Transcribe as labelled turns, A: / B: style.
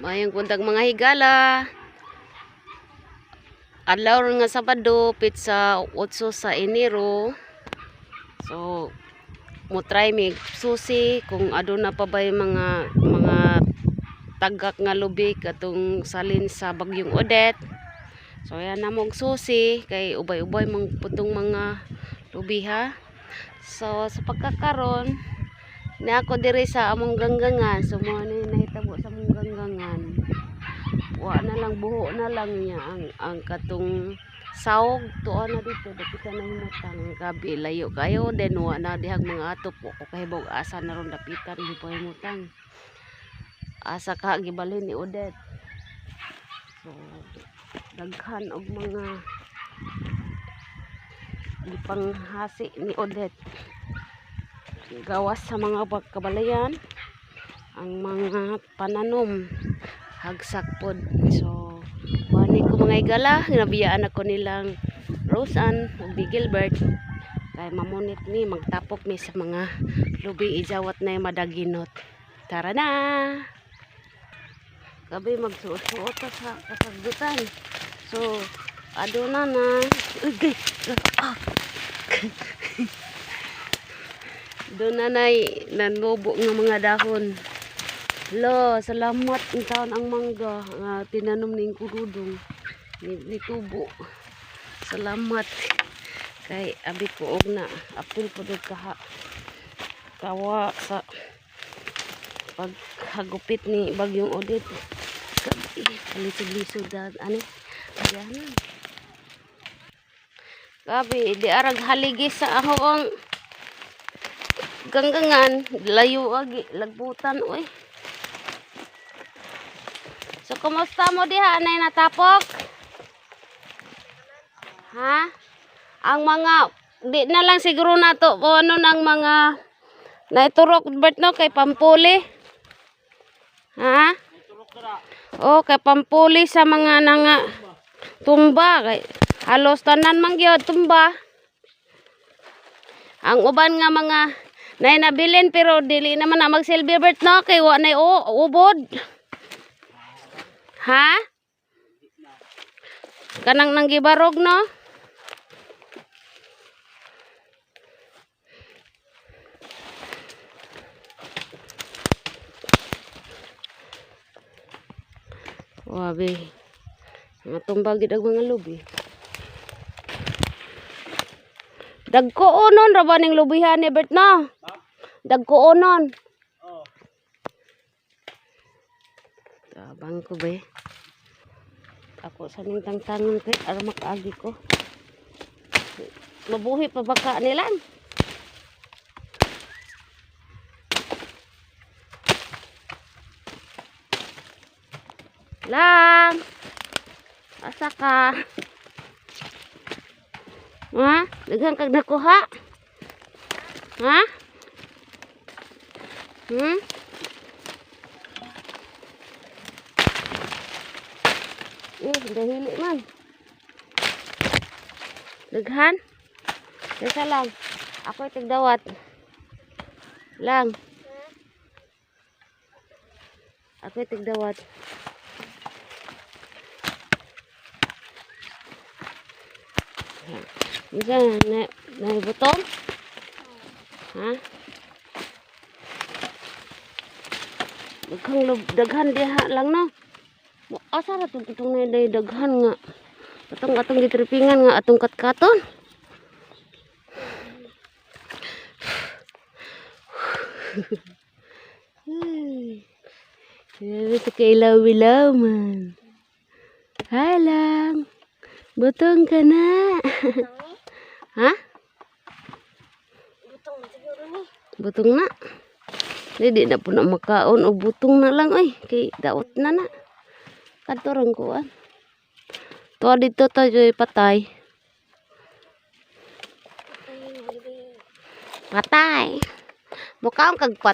A: Mayong buntag mga higala. Adlaw ron nga Sabado, pizza 8 sa Enero. So, mo try mig susi kung aduna pa ba yung mga tagak nga lubi katong salin sa bagyong Odette. So, yan na mong susi kay ubay-ubay mang putong mga lubi ha. So, sa pagkakaron na ako diri sa among ganggangan. So, mo ni nahitabo sa among ganggangan. Wa na lang, buho na lang niya ang katong sawog tuon na dito dapit ka na himutang gabi layo kayo then wa na dihag mga atop ko kahibog asa na ron dapitan di pa himutang asa ka gibalhin ni Odette. So daghan og mga gipanghasi ni Odette gawas sa mga kabalayan ang mga pananom hagsak pod. So wani ko mga igala nabiyaan ako nilang Roseanne ug Gilbert kay mamunit ni magtapok mi sa mga lubi ijawat na yung madaginot. Tara na kabi magsuot-suot sa kasagutan. So aduna na ugay doon na nanubo ng mga dahon. Lo, salamat ang taon ang mangga nga tinanom ning kurudong ni tubo. Salamat kay abi ko og na apil pud kaha kawa sa paghagupit ni bagyong Odette. Lisod-lisod ani ayan. Gabi di arag haligi sa ahong ganggangan layo agi lagbutan oy. So, kumusta mo diha? Anay natapok? Ha? Ang mga, di na lang siguro na to, ano ng mga, naiturok, Bert, no? Kay Pampuli. Ha? Oh, kay Pampuli sa mga nanga, tumba. Kay, halos tanan mangyod, tumba. Ang uban nga mga, nabilin, pero dili naman na magsilbi, Bert, no? Kay wanay ubod. Ha? Kanang nanggibarog no? Wabi. Mga tumbag gid mga lubi. Dagkoonon ra ba ning lubihan ni Bert no? Dagkoonon. Oh. Tabang ko ba? Ako sa ning tangtangan kay ara makaagi ko. Mabuhi pa baka nila. Lang. Asa ka? Ha? Daghang kag nakuha? Ha? Dahili man. Daghan. Desa lang. Ako tigdawat. Lang. Ako tigdawat. Bisa na butong? Ha? Daghan diha lang no. Asa ra tong nay daghan nga. Atong gitripingan nga atong katkaton. Ito kailaw-ilaw man. Halang. Butong ka na. Ha? Butong na siguro ni. Butong na. Hindi na po na makaon o butong na lang ay. Kay daot na na. Kantorang kuan. Tuwa dito tayo patay. Patay. Mukha ang kagpatay.